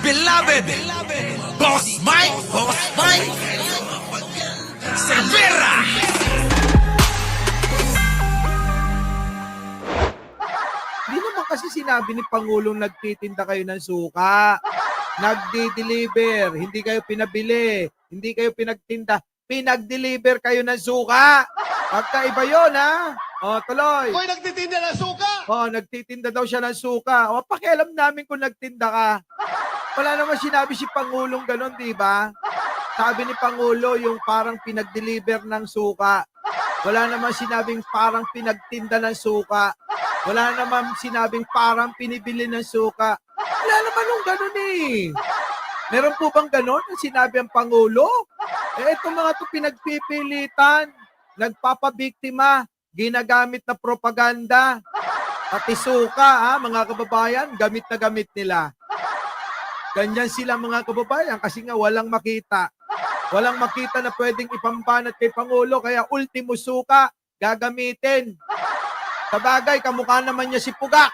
beloved, Boss Mike Cervera. Hindi naman kasi sinabi ni Pangulong nagtitinda kayo ng suka. Nagdi-deliver, hindi kayo pinabili, hindi kayo pinagtinda, pinag-deliver kayo ng suka. Pagkaiba yun, ha? O, tuloy. Ako'y nagtitinda ng suka. O, nagtitinda daw siya ng suka. O, pakialam namin kung nagtinda ka. Wala naman sinabi si Pangulong ganon, di ba? Sabi ni Pangulo yung parang pinag-deliver ng suka. Wala naman sinabing parang pinagtinda ng suka. Wala naman sinabing parang pinibili ng suka. Wala naman nung ganon eh. Meron po bang ganon ang sinabi ang Pangulo? Itong mga to pinagpipilitan, nagpapabiktima, ginagamit na propaganda. Pati suka, mga kababayan, gamit na gamit nila. Ganyan sila mga kababayan kasi nga walang makita. Walang makita na pwedeng ipambanat kay Pangulo kaya ultimo suka gagamitin. Sabagay, kamukha naman niya si Pugak.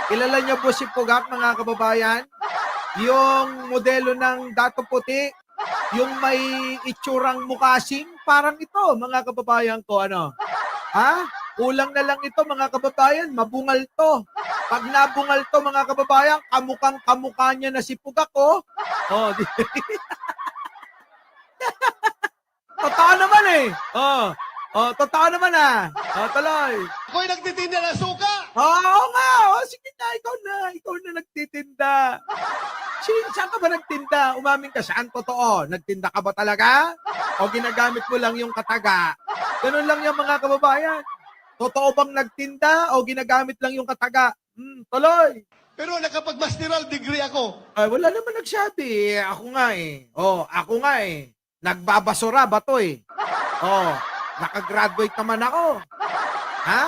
Kilala niyo po si Pugak mga kababayan? Yung modelo ng Dato Puti, yung may itsurang mukasim, parang ito mga kababayan ko. Ano? Ha? Kulang na lang ito mga kababayan, mabungal to. Pag nabungal to mga kababayan, kamukha niya na si Pugak, oh. Oh, totoo naman eh. Totoo naman ah. Tuloy. Ako'y nagtitinda ng suka. Oo nga, sige na, ikaw na nagtitinda. Saan ka ba nagtinda? Umamin ka, saan totoo? Nagtinda ka ba talaga? O ginagamit mo lang yung kataga? Ganun lang yung mga kababayan. Totoo bang nagtinda o ginagamit lang yung kataga? Tuloy. Pero nakapag-masteral degree ako. Ay, wala naman nagsabi. Ako nga eh. Ako nga eh. Nagbabasura ba to eh? Nakagraduate naman ako. Ha?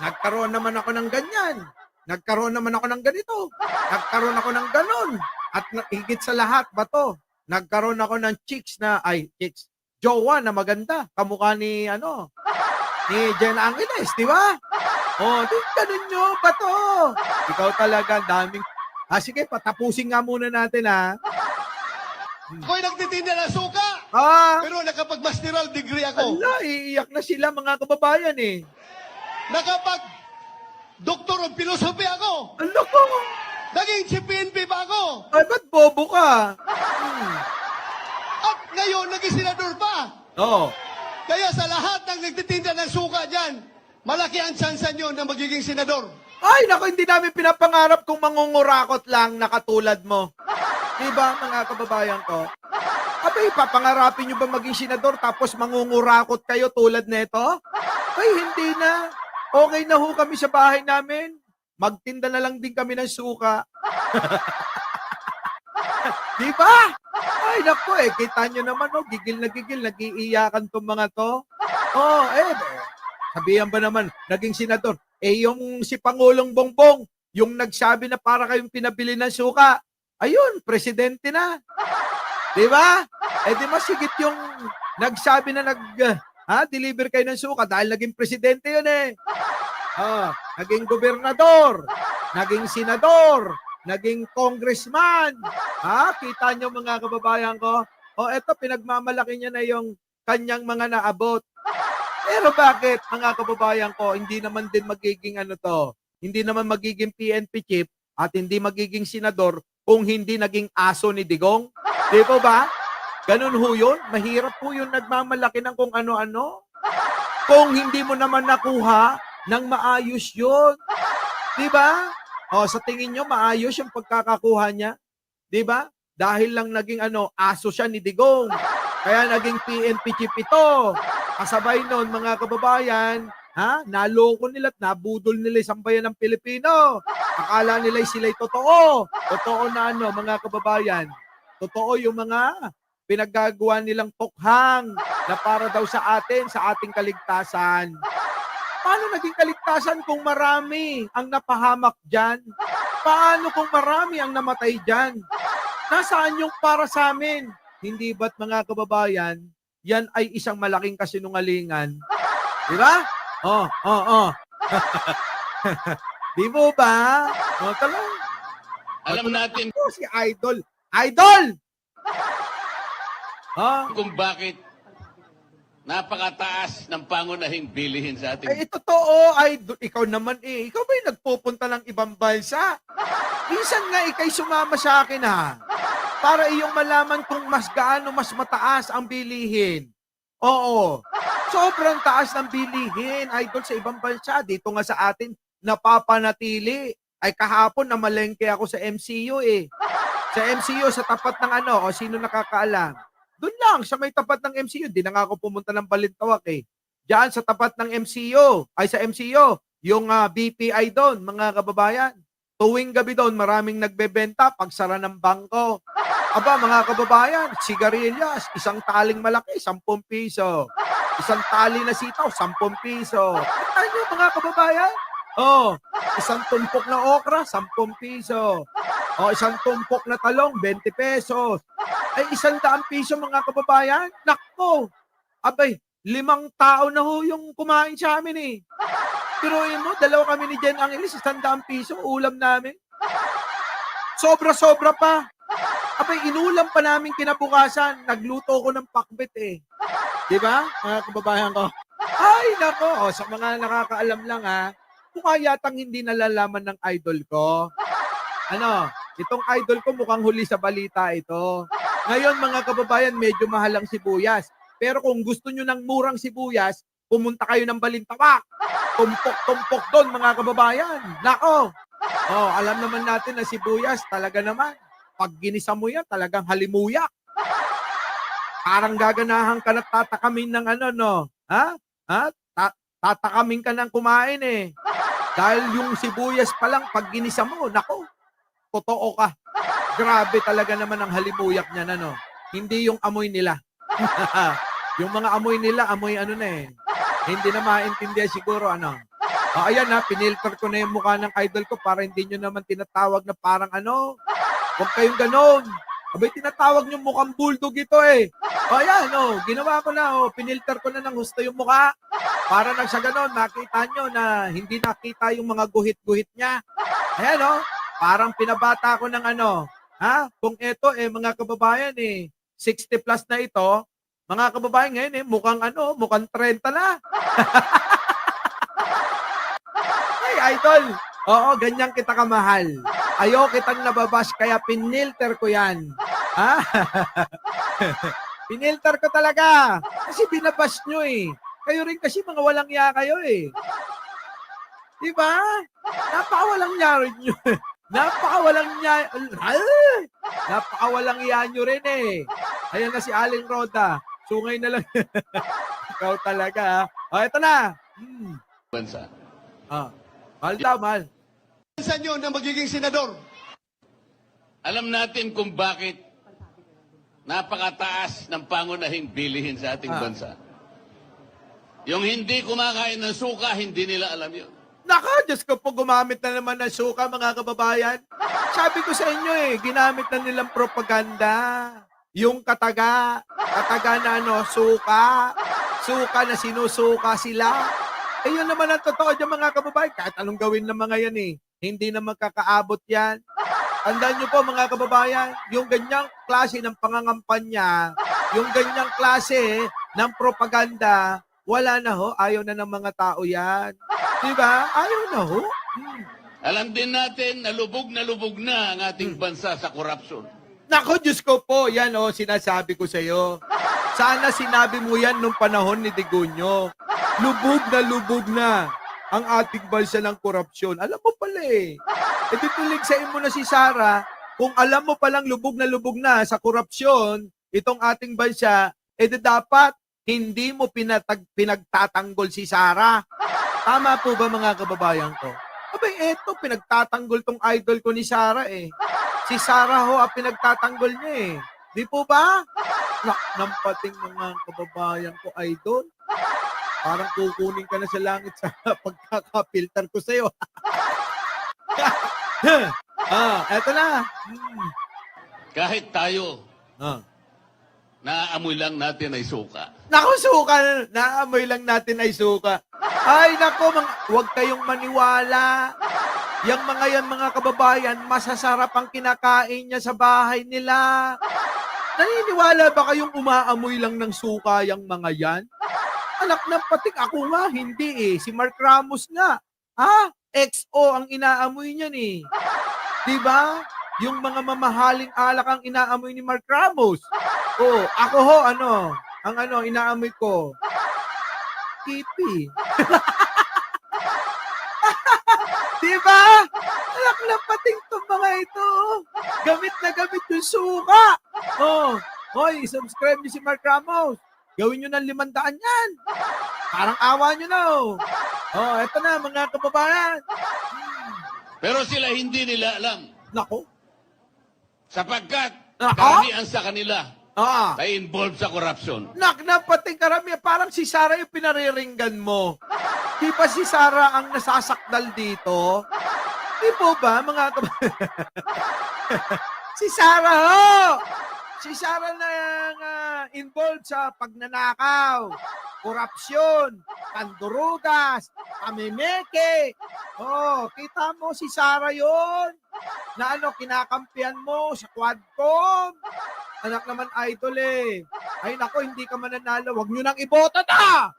Nagkaroon naman ako ng ganyan. Nagkaroon naman ako ng ganito. Nagkaroon ako ng ganon. At higit sa lahat ba to? Nagkaroon ako ng jowa na maganda. Kamukha ni Jen Angeles, di ba? Di ganun nyo ba to? Ikaw talaga, daming... sige, patapusin nga muna natin, ha? Ako'y nagtitinda ng suka. Pero nakapag-masteral degree ako. Ala, iiyak na sila, mga kababayan, eh. Nakapag-doktor of philosophy ako. Ala ko! Naging si PNP pa ako. Ay, ba't bobo ka? At ngayon, naging senador pa. Kaya sa lahat ng nagtitinda ng suka dyan, malaki ang tsansa nyo na magiging senador. Ay, naku, hindi namin pinapangarap kung mangungurakot lang na katulad mo. Diba, mga kababayan ko? Abay, papangarapin nyo ba maging senador tapos mangungurakot kayo tulad neto? Ay, hindi na. Okay na ho kami sa bahay namin. Magtinda na lang din kami ng suka. Diba? Ay, naku kita nyo naman, gigil, nag-iiyakan tong mga to. Sabihan ba naman, naging senador. Yung si Pangulong Bongbong, yung nagsabi na para kayong pinabili ng suka, ayun, presidente na. Diba? Di masigit yung nagsabi na deliver kayo ng suka dahil naging presidente yun eh. Naging gobernador, naging senador, naging congressman. Kita nyo mga kababayan ko? Eto, pinagmamalaki niya na yung kanyang mga naabot. Pero bakit, mga kababayan ko, hindi naman din magiging hindi naman magiging PNP chief at hindi magiging senador kung hindi naging aso ni Digong? Di po ba? Ganun ho yun. Mahirap po yun nagmamalaki ng kung ano-ano. Kung hindi mo naman nakuha ng maayos yun. Di ba? Sa tingin nyo, maayos yung pagkakakuha niya. Di ba? Dahil lang naging aso siya ni Digong. Kaya naging PNP chief ito. Kasabay nun, mga kababayan, naloko nila at nabudol nila isang bayan ng Pilipino. Akala nila sila'y totoo. Totoo na mga kababayan. Totoo yung mga pinaggagawa nilang tukhang na para daw sa atin, sa ating kaligtasan. Paano naging kaligtasan kung marami ang napahamak dyan? Paano kung marami ang namatay dyan? Nasaan yung para sa amin? Hindi ba't mga kababayan, yan ay isang malaking kasinungalingan? Di ba? Di mo ba? Talagang. Alam natin. Si Idol, Idol! Kung bakit napakataas ng pangunahing bilihin sa ating Totoo, Idol. Ikaw naman ikaw ba yung nagpupunta ng ibang bansa? Minsan nga ikay sumama sa akin ha. Para iyong malaman kung mas gaano mas mataas ang bilihin. Oo. Sobrang taas ng bilihin, Idol, sa ibang bansa. Dito nga sa atin, napapanatili. Ay kahapon namalengke ako sa MCU Sa MCU, sa tapat ng o sino nakakaalam? Doon lang, sa may tapat ng MCU. Di na nga ako pumunta ng Balintawak Diyan sa tapat ng MCU, sa MCU, yung BPI doon, mga kababayan. Tuwing gabi doon, maraming nagbebenta pagsara ng bangko. Aba, mga kababayan, sigarilyas, isang taling malaki, 10 piso. Isang tali na sitaw, 10 piso. Kita nyo, mga kababayan? Isang tumpok na okra, 10 piso. Isang tumpok na talong, 20 pesos. Ay, 100 piso, mga kababayan. Nakko! Abay, 5 tao na yung kumain sa amin Piruin mo, 2 kami ni Jen Angelis, 100 piso, ulam namin. Sobra-sobra pa. Abay, inulam pa namin kinabukasan. Nagluto ko ng pakbet Di ba, mga kababayan ko? Ay, nako. Sa mga nakakaalam lang mukha yatang hindi nalalaman ng idol ko. Itong idol ko mukhang huli sa balita ito. Ngayon, mga kababayan, medyo mahal ang sibuyas. Pero kung gusto nyo ng murang sibuyas, pumunta kayo ng Balintawak. Tumpok-tumpok doon, mga kababayan. Nako. Alam naman natin na sibuyas, talaga naman. Pag ginisa mo yan, talagang halimuyak. Parang gaganahan ka na tatakamin ng tatakamin ka ng kumain Dahil yung sibuyas pa lang, pag ginisa mo, nako, totoo ka. Grabe talaga naman ang halimuyak niyan, Hindi yung amoy nila. Yung mga amoy nila, amoy Hindi na maintindihan siguro, ayan pinilter ko na yung mukha ng idol ko para hindi nyo naman tinatawag na parang huwag kayong ganon. Abay, tinatawag nyo mukhang bulldog ito Ayan, ginawa ko na, pinilter ko na ng husto yung mukha. Para nang sa ganon, makita nyo na hindi nakita yung mga guhit-guhit niya. Ayan, parang pinabata ko ng kung ito, mga kababayan, 60 plus na ito, mga kababayan ngayon, mukhang 30 na. Ay, idol, oo, ganyan kita kamahal. Ayaw kitang nababash, kaya pinilter ko yan. Pinilter ko talaga. Kasi binabash nyo Kayo rin kasi mga walang ya kayo Diba? Napakawalang ya rin nyo. Napakawalang ya nyo rin Ayan na si Aling Roda. Sungay na lang. Ikaw talaga ito na. bansa. Mahal daw, mahal. Sa inyo na magiging senador. Alam natin kung bakit napakataas ng pangunahing bilihin sa ating bansa. Yung hindi kumakain ng suka, hindi nila alam yun. Naka, Diyos ko po, gumamit na naman ng suka, mga kababayan. Sabi ko sa inyo ginamit na nilang propaganda. Yung kataga na suka na sinusuka sila. Yun naman ang totoo dyan, mga kababayan. Kahit anong gawin ng mga yan hindi na magkakaabot yan. Tandaan nyo po, mga kababayan, yung ganyang klase ng pangangampanya, yung ganyang klase ng propaganda, wala na ayaw na ng mga tao yan. Diba? Ayaw na Alam din natin na lubog na ang ating bansa sa korupsyon. Nako, Diyos ko po, yan sinasabi ko sa iyo. Sana sinabi mo yan nung panahon ni Digunyo. Lubog na ang ating bansa ng korupsyon. Alam mo pala tuligsain mo na si Sara, kung alam mo palang lubog na sa korupsyon, itong ating bansa, dapat hindi mo pinagtatanggol si Sara. Tama po ba, mga kababayan ko? Abay, pinagtatanggol tong idol ko ni Sara Si Sara ang pinagtatanggol niya Di po ba? Nampating mga kababayan ko, idol. Parang kukunin ka na sa langit sa pagkakapilter ko sa'yo. Eto na. Kahit tayo, naaamoy lang natin ay suka. Naku, suka. Naamoy lang natin ay suka. Ay, naku, huwag kayong maniwala. Yang mga yan, mga kababayan, masasarap ang kinakain niya sa bahay nila. Naniniwala ba kayong umaamoy lang ng suka yung mga yan? Anak ng patik, ako nga, hindi eh. Si Mark Ramos nga. Ha? XO ang inaamoy niyan eh. Diba? Yung mga mamahaling alak ang inaamoy ni Mark Ramos. Oh, ako ho, ang inaamoy ko. Kipi. Diba? Anak ng pating itong mga ito. Gamit na gamit yung suka. Oh, hoy, subscribe niyo si Mark Ramos. Gawin nyo ng 500 yan. Parang awa nyo na. Oh, eto na mga kababayan. Pero sila hindi nila alam. Nako. Sapagkat Aha? karamihan sa kanila Ah. ay involved sa corruption. Na pating karamihan. Parang si Sara yung pinariringgan mo. Di ba si Sara ang nasasakdal dito? Di po ba, mga kababayan? Si Sara, ho! Si Sara na involved sa pagnanakaw, korupsyon, pandurugas, pamimeke. Oh, kita mo si Sara yon na kinakampihan mo sa Quadcom. Anak naman idol eh. Ay nako, hindi ka mananalo. Huwag nyo nang iboto ta!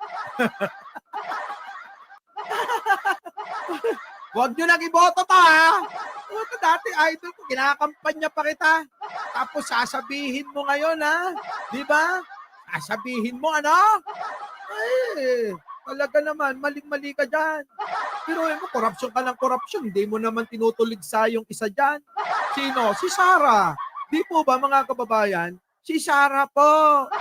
Huwag nyo nang iboto ta ha! Ito dati idol ko, kinakampanya pa kita. Tapos sasabihin mo ngayon ha? Di ba? Sasabihin mo Ay, talaga naman, maling-mali ka dyan. Pero mo, korupsyon ka ng korupsyon. Hindi mo naman tinutulig sa yung isa dyan. Sino? Si Sara. Di po ba mga kababayan? Si Sara po.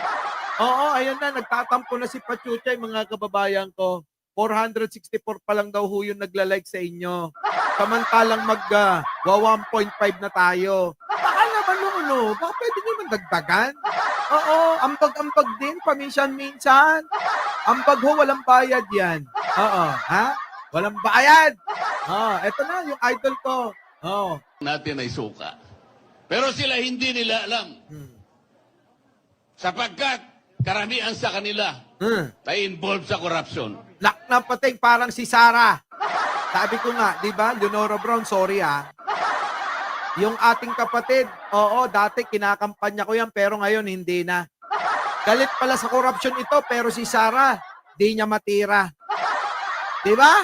Oo, ayan na, nagtatampo na si Pachuchay mga kababayan ko. 464 pa lang daw ho yung nagla-like sa inyo. Samantalang 1.5 na tayo. Baka naman baka pwede nyo man dagdagan. Oo, ambag-ambag din, paminsan-minsan. Ambag ho, walang bayad yan. Oo, ha? Walang bayad. Eto na, yung idol ko. Natin ay suka. Pero sila hindi nila alam. Sapagkat karamihan sa kanila ay involved sa corruption. Napating parang si Sara. Sabi ko nga, di ba, Leonora Brown, sorry yung ating kapatid, dati kinakampanya ko yan, pero ngayon hindi na. Galit pala sa corruption ito, pero si Sara, di niya matira. Di ba?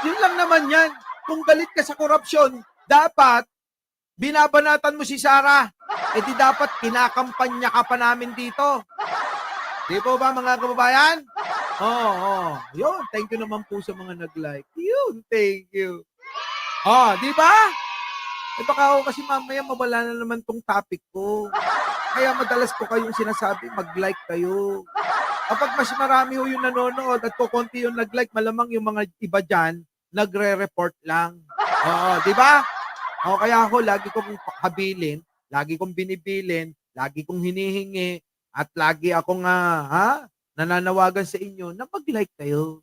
Yun lang naman yan. Kung galit ka sa corruption, dapat binabanatan mo si Sara. Di dapat kinakampanya ka pa namin dito. Di po ba mga kababayan? Yun, thank you naman po sa mga nag-like. Yun, thank you. Di ba? Baka ako kasi mamaya mawala na naman tong topic ko. Kaya madalas ko kayong sinasabi, mag-like kayo. Kapag mas marami ho yung nanonood at kukunti yung nag-like, malamang yung mga iba dyan, nagre-report lang. Di ba? Kaya ako, lagi kong habilin, lagi kong binibilin, lagi kong hinihingi, at lagi akong nananawagan sa inyo na mag-like kayo.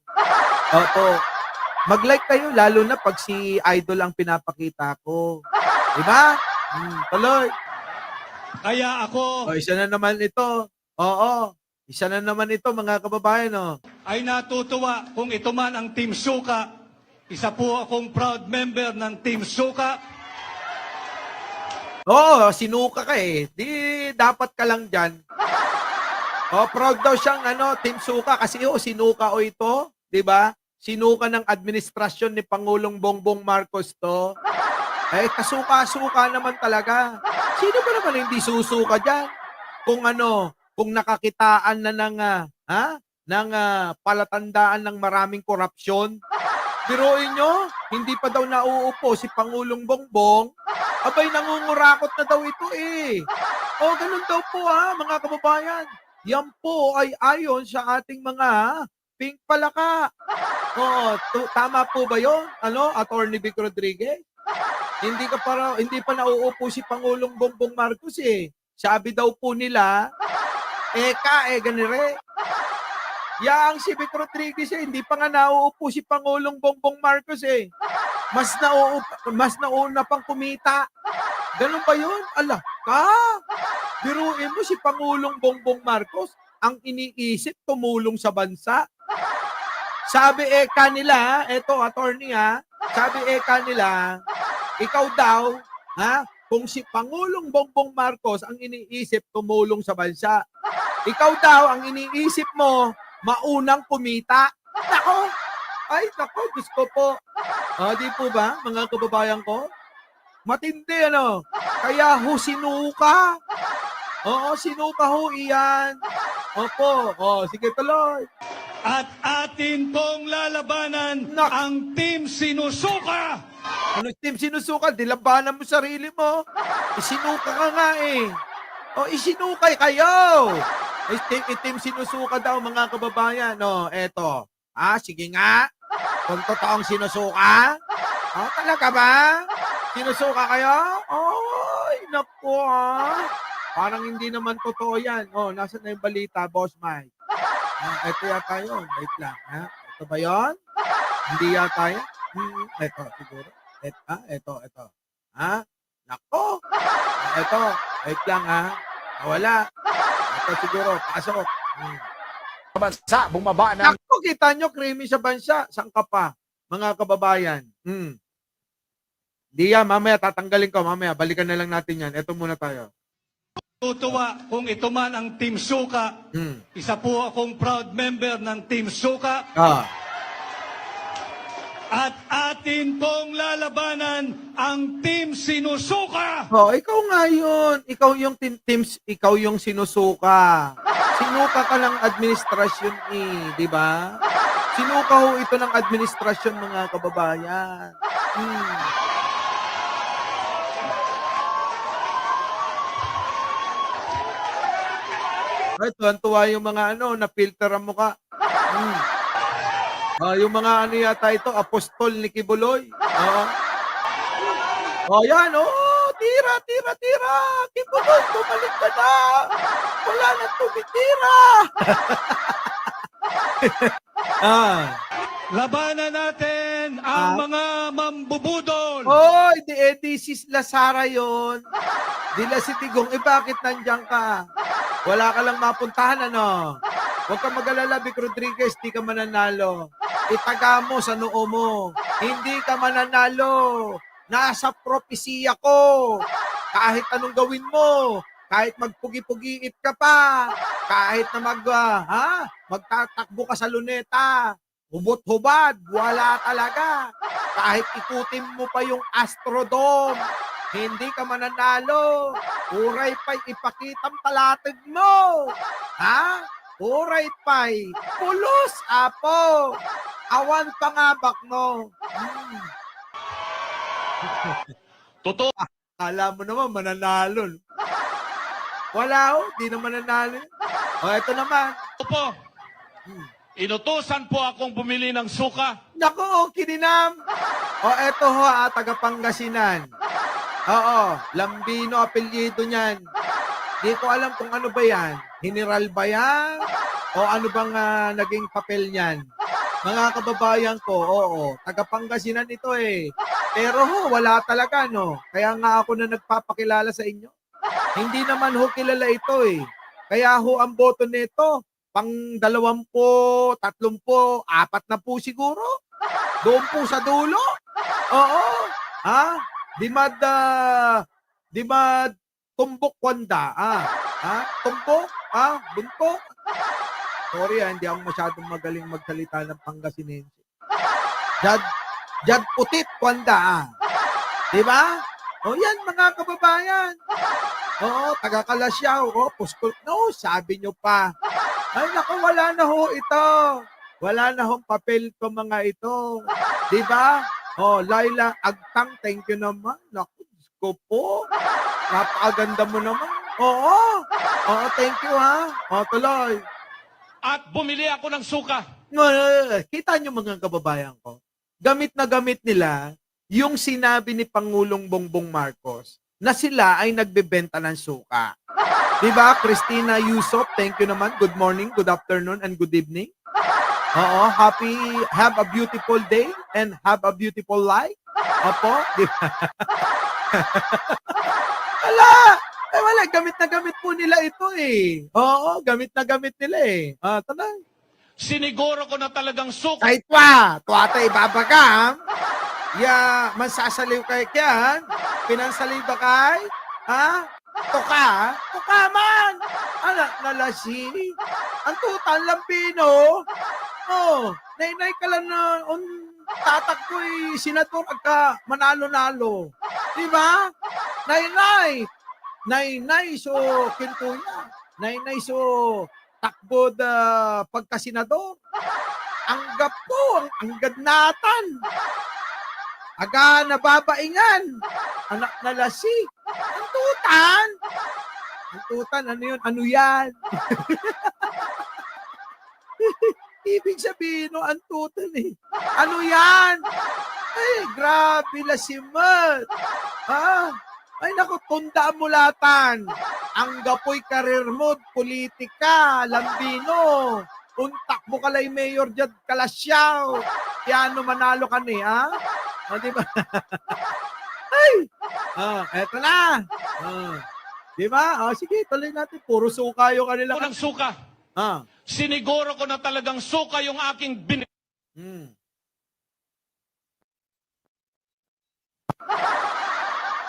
Mag-like kayo, lalo na pag si Idol ang pinapakita ko. Diba? Tuloy. Kaya ako Isa na naman ito. Isa na naman ito, mga kababayan. ay natutuwa kung ito man ang Team Suka. Isa po akong proud member ng Team Suka. Sinuka ka eh. Di dapat ka lang dyan. Proud daw siyang Team Suka kasi sinuka ito. Diba? Sinuka ng administrasyon ni Pangulong Bongbong Marcos to. Kasuka-suka naman talaga. Sino ba naman hindi susuka dyan? Kung nakakitaan na ng palatandaan ng maraming korupsyon. Biruin nyo, hindi pa daw nauupo si Pangulong Bongbong. Abay, nangungurakot na daw ito eh. Ganun daw po mga kababayan. Yan po ay ayon sa ating mga pink palaka. Tama po ba yun? Attorney Vic Rodriguez? Hindi pa nauupo si Pangulong Bongbong Marcos eh. Sabi daw po nila, ganire. Yang si Vic Rodriguez hindi pa nga nauupo si Pangulong Bongbong Marcos eh. Mas nauna pang kumita. Ganun ba yun? Biruin mo si Pangulong Bongbong Marcos, ang iniisip tumulong sa bansa. Sabi nila, eto attorney sabi eka nila, ikaw daw, ha? Kung si Pangulong Bongbong Marcos ang iniisip tumulong sa bansa, ikaw daw ang iniisip mo maunang kumita. Nako! Ay, nako, Diyos ko po. Di po ba, mga kababayan ko? Matindi, ano? Kaya ho, sinuka. Oo, sinuka ho iyan. Opo. Sige tuloy. At atin pong lalabanan ang Team Sinusuka! Ano team sinusuka? Dilabanan mo sarili mo. Isinuka ka nga eh. Isinukay kayo. Team sinusuka daw, mga kababayan. Eto. Sige nga. Kung totoong sinusuka. Talaga ba? Sinusuka kayo? Ay, naku Parang hindi naman totoo yan. Nasa na yung balita, Boss Mike? Ito yata yun. Wait lang. Ito ba yun? Hindi yata yan? Ito, siguro. Ito. Nako. Ito. Wait lang Wala. Ito siguro. Pasok. Bansa, bumaba ng... Nako, kita nyo, creamy sa bansa. Saan ka pa, mga kababayan? Di yan, mamaya tatanggalin ko. Mamaya, balikan na lang natin yan. Ito muna tayo. Tutuwa kung ito man ang Team Suka. Isa po akong proud member ng Team Suka. At atin pong lalabanan ang Team Sinusuka. Ikaw nga yun. Ikaw yung sinusuka. Sinuka ka ng administrasyon di ba? Sinuka ho ito ng administrasyon, mga kababayan. Tuwan-tuwa yung mga na-filter ang mukha. Yung mga yata ito, apostol ni Kibuloy. Yan, tira. Kibuloy, bumalik ka na. Wala na tumitira. Labanan natin ang mga mambubudol. Di si Lasara yun. Dila si Tigong, bakit nandiyan ka? Wala ka lang mapuntahan, Huwag ka mag-alala, Vic Rodriguez, di ka mananalo. Itaga mo sa noo mo. Hindi ka mananalo. Nasa propesiya ko. Kahit anong gawin mo. Kahit magpugi-pugiit ka pa. Kahit na magtatakbo ka sa luneta. Hubot-hubad. Wala talaga. Kahit ikutin mo pa yung Astrodome. Hindi ka mananalo. Uray pa'y ipakitang palatag mo. Uray pa'y pulos, apo. Awan pangabak mo. Totoo. Alam mo naman, mananalo. Wala di naman mananalo. Ito naman. Po. Inutusan po akong bumili ng suka. Naku, kininam. Eto ho, taga Pangasinan. Lambino apelyido niyan. Di ko alam kung ano ba yan. General ba yan? O ano bang naging papel niyan? Mga kababayan ko, taga Pangasinan ito Pero wala talaga, Kaya nga ako na nagpapakilala sa inyo. Hindi naman kilala ito Kaya ang boto nito, pang 20, 30, 4 na po siguro. Doon po sa dulo. Di mad tumbok kwanda. Tumbok, buntok. Sorry, hindi ako masyadong magaling magsalita ng Pangasinense. Jad putit kwanda. Di ba? Yan, mga kababayan. Taga Kalasyaw. Puskol. No, sabi nyo pa. Ay, naku, wala na ho ito. Wala na hong papel ko mga ito. Di ba? Laila Agtang, thank you naman. Naku, Diyos ko po. Napakaganda mo naman. Thank you tuloy. At bumili ako ng suka. Kita nyo, mga kababayan ko. Gamit na gamit nila yung sinabi ni Pangulong Bongbong Marcos na sila ay nagbebenta ng suka. Diba, Christina Yusop, thank you naman. Good morning, good afternoon, and good evening. Have a beautiful day and have a beautiful life. Diba? Wala, gamit na gamit po nila ito gamit na gamit nila Tanay. Siniguro ko na talagang suka. Kahit tuwata ibabagam. mansasaliw kay kyan? Pinansaliw ba kay? Ha? Tuka? Tuka man! Anak na lasi. Ang tutan lampino. Oh, nainay ka lang na tatak ko'y senador agka manalo-nalo. Di ba? Nainay. Nainay so kintuya. Nainay so takbo da pagkasenador. Ang gapo, ang gadnatan. Aga nababaingan. Anak na lasi. Ang tutan. Ang tutan, ano yun? Ano yan? Ibig sabihin, no, ang tutan eh. Ano yan? Ay, grabe lasimat. Ha? Ay, naku, tundaan mo latan. Ang gapoy karir mo, politika, lambino. Untak mo kalay Mayor Jad Kalasyaw. Yan, manalo ka ni, ha? O, diba? Ay! Eto na. Diba? O, sige, tuloy natin. Puro suka yung kanila. Ng suka. Siniguro ko na talagang suka yung aking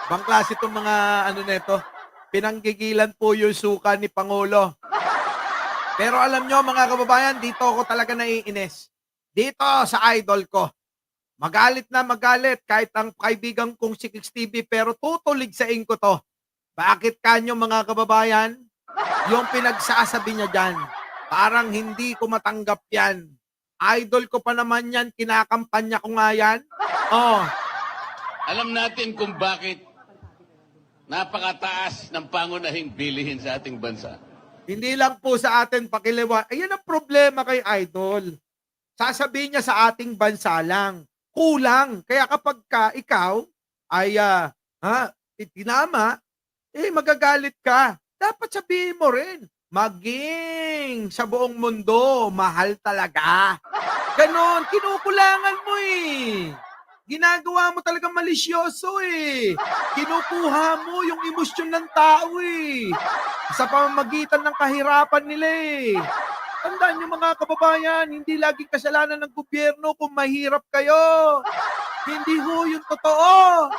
Bang klase itong mga ano neto, pinanggigilan po yung suka ni Pangulo. Pero alam nyo mga kababayan, dito ako talaga naiinis. Dito sa idol ko. Magalit na magalit kahit ang kaibigan kong si Kix TV pero tutulig sa ko to. Bakit kanyo mga kababayan? Yung pinagsasabi niya dyan, parang hindi ko matanggap yan. Idol ko pa naman yan, kinakampanya ko nga yan. Oh. Alam natin kung bakit napakataas ng pangunahing bilihin sa ating bansa. Hindi lang po sa atin pakiliwa. Ayan ang problema kay Idol. Sasabihin niya sa ating bansa lang. Kulang. Kaya kapag ikaw ay tinama, magagalit ka. Dapat sabihin mo rin, maging sa buong mundo, mahal talaga. Ganon, kinukulangan mo eh. Ginagawa mo talagang malisyoso eh. Kinukuha mo yung emosyon ng tao eh. Sa pamamagitan ng kahirapan nila eh. Tandaan nyo mga kababayan, hindi laging kasalanan ng gobyerno kung mahirap kayo. Hindi ho yung totoo.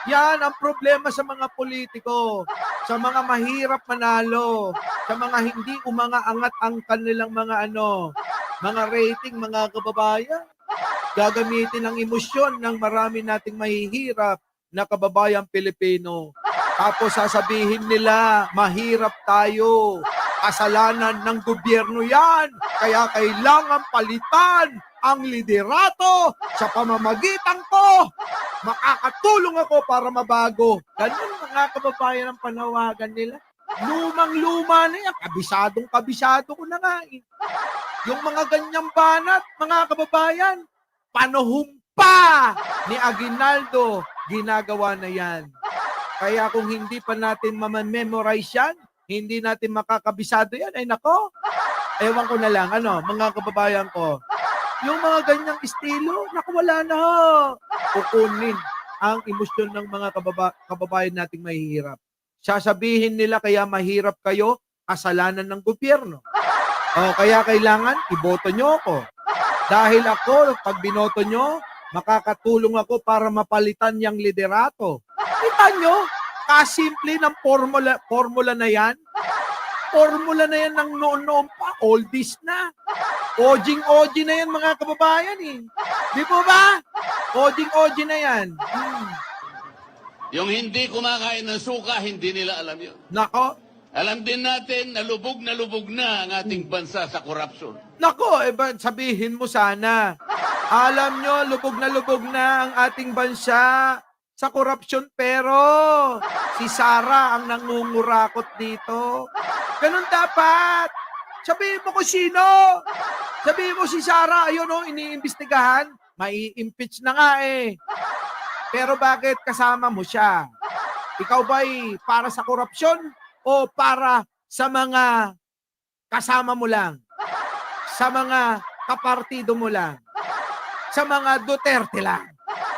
Yan ang problema sa mga politiko, sa mga mahirap manalo, sa mga hindi umangaangat ang kanilang mga mga rating, mga kababayan. Gagamitin ang emosyon ng marami nating mahihirap na kababayang Pilipino. Tapos sasabihin nila, mahirap tayo. Kasalanan ng gobyerno yan. Kaya kailangan palitan ang liderato sa pamamagitan ko. Makakatulong ako para mabago. Ganun mga kababayan ang panawagan nila. Lumang-luma na yan. Kabisado ko na nga eh. Yung mga ganyang banat, mga kababayan, panahon pa ni Aguinaldo, ginagawa na yan. Kaya kung hindi pa natin memorize yan, hindi natin makakabisado yan, ay nako, ewan ko na lang, mga kababayan ko, yung mga ganyang estilo, nakawala na ho. Kukunin ang emosyon ng mga kababayan nating mahihirap. Sasabihin nila kaya mahirap kayo, kasalanan ng gobyerno. Kaya kailangan, iboto nyo ako. Dahil ako, pag binoto nyo, makakatulong ako para mapalitan yung liderato. Kita nyo, kasimple ng formula na yan. Formula na yan ng noon-noon pa, oldies na. Ojing-OG na yan mga kababayan eh. Di po ba? Ojing-OG na yan. Yung hindi kumakain ng suka, hindi nila alam yun. Nako. Alam din natin na lubog na ang ating bansa sa korupsyon. Nako, sabihin mo sana. Alam nyo, lubog na ang ating bansa sa korupsyon pero si Sara ang nangungurakot dito. Ganun dapat. Sabihin mo kung sino. Sabihin mo si Sara, ayun iniimbestigahan. Mai-impeach na nga eh. Pero bakit kasama mo siya? Ikaw ba'y para sa korupsyon o para sa mga kasama mo lang? Sa mga kapartido mo lang? Sa mga Duterte lang?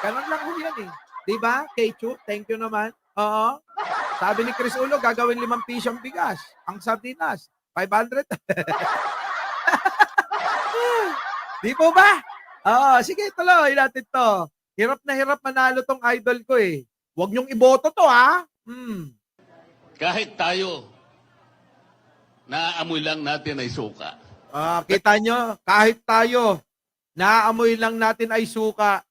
Ganun lang ho yan eh. Diba? Kechu, thank you naman. Oo. Sabi ni Chris Ulo, gagawin 5 piso ang bigas. Ang sardinas, 500. Di po ba? Oo, sige, tuloy natin to. Hirap na hirap manalo tong idol ko eh. Huwag niyong iboto to, ha? Kahit tayo, naaamoy lang natin ay suka. Kita nyo, kahit tayo, naaamoy lang natin ay suka.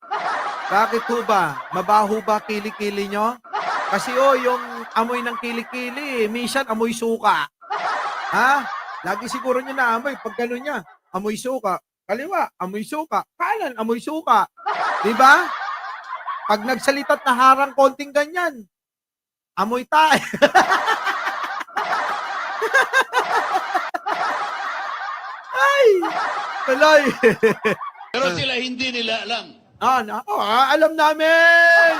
Bakit ho ba? Mabaho ba kilikili nyo? Kasi yung amoy ng kilikili, minsan amoy suka. Ha? Lagi siguro nyo naamoy. Pag gano'n niya, amoy suka. Kaliwa, amoy suka. Kanan, amoy suka. Diba? Pag nagsalitat na harang konting ganyan, amoy tayo. Ay! Tuloy. Pero sila hindi nila alam. Alam namin!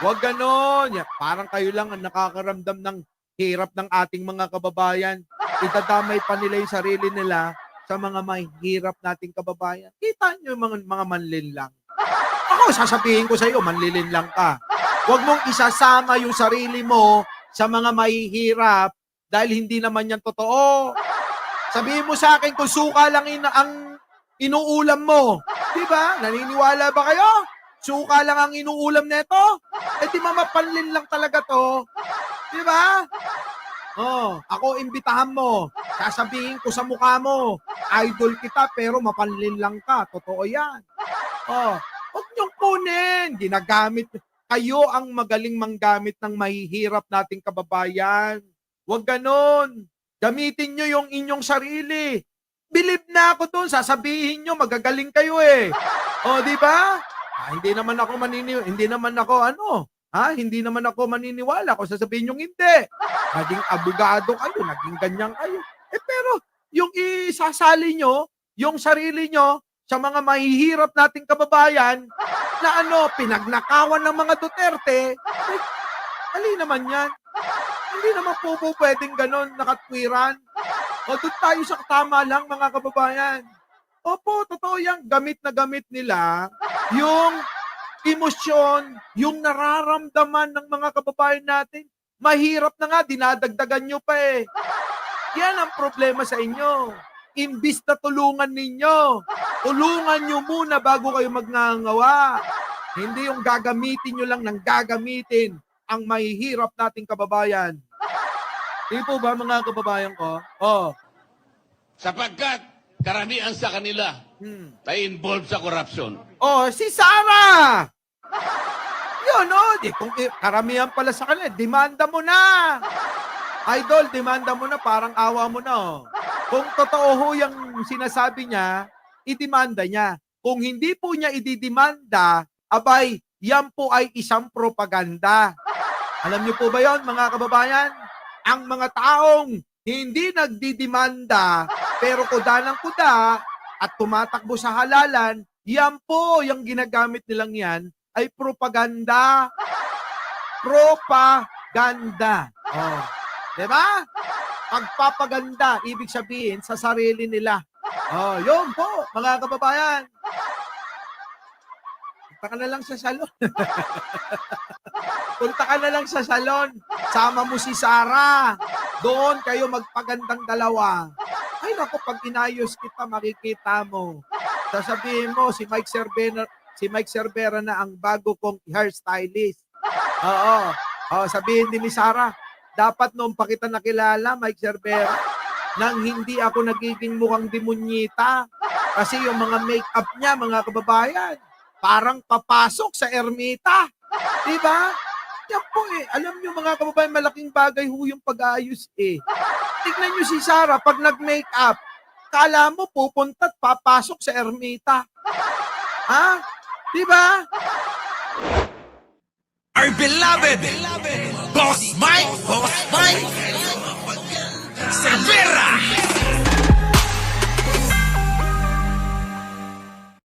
Huwag ganon. Parang kayo lang ang nakakaramdam ng hirap ng ating mga kababayan. Itadamay pa nila yung sarili nila sa mga mahirap nating kababayan. Kita nyo yung mga manlinlang. Ako, sasabihin ko sa iyo, manlilinlang ka. Huwag mong isasama yung sarili mo sa mga mahihirap dahil hindi naman yan totoo. Sabihin mo sa akin kung suka lang ang inuulam mo. Diba? Naniniwala ba kayo? Suka lang ang inuulam neto? Di mamapanlin lang talaga to. Diba? Ako imbitahan mo. Sasabihin ko sa mukha mo, idol kita pero mapanlin lang ka. Totoo yan. Huwag niyong kunin. Ginagamit. Kayo ang magaling manggamit ng mahihirap nating kababayan. Huwag ganon. Gamitin nyo yung inyong sarili. Believe na ako doon. Sasabihin nyo, magagaling kayo eh. Di ba? Hindi naman ako maniniwala kung sasabihin nyo hindi. Naging abogado kayo, naging ganyan kayo. Pero yung isasali nyo, yung sarili nyo, sa mga mahihirap nating kababayan, na pinagnakawan ng mga Duterte, ali naman yan. Hindi naman po pwedeng ganon, nakatwiran. Doon tayo sa tama lang, mga kababayan. Opo, totoo yan. Gamit na gamit nila yung emosyon, yung nararamdaman ng mga kababayan natin. Mahirap na nga, dinadagdagan nyo pa eh. Yan ang problema sa inyo. Imbis na tulungan ninyo, tulungan nyo muna bago kayo magngangawa. Hindi yung gagamitin nyo lang ng gagamitin ang mahihirap nating kababayan. Di po ba mga kababayan ko? Sapagkat karamihan sa kanila ay involved sa corruption. Si Sara! Yun, kung karamihan pala sa kanila, demanda mo na! Idol, demanda mo na, parang awa mo na. Kung totoo ho yung sinasabi niya, idemanda niya. Kung hindi po niya ididemanda, abay, yan po ay isang propaganda. Alam niyo po ba yon mga kababayan? Ang mga taong hindi nagdidemanda, pero kuda ng kuda at tumatakbo sa halalan, yan po, yung ginagamit nilang yan, ay propaganda. Propaganda. Diba? Pagpapaganda, ibig sabihin sa sarili nila. Yun po, mga kababayan. Punta ka na lang sa salon. Punta ka na lang sa salon. Sama mo si Sara. Doon kayo magpagandang dalawa. Ay naku, pag inayos kita, makikita mo. Sasabihin mo, si Mike Cervera na ang bago kong hairstylist. Sabihin din ni Sara, dapat noong pa kita nakilala, Mike Cervera, nang hindi ako nagiging mukhang demonyita. Kasi yung mga make-up niya, mga kababayan, parang papasok sa ermita. Diba? Yan po eh. Alam niyo mga kababayan, malaking bagay ho yung pag-aayos eh. Tignan niyo si Sara, pag nag-make-up, kala mo pupunta at papasok sa ermita. Ha? Diba? Our beloved Boss Mike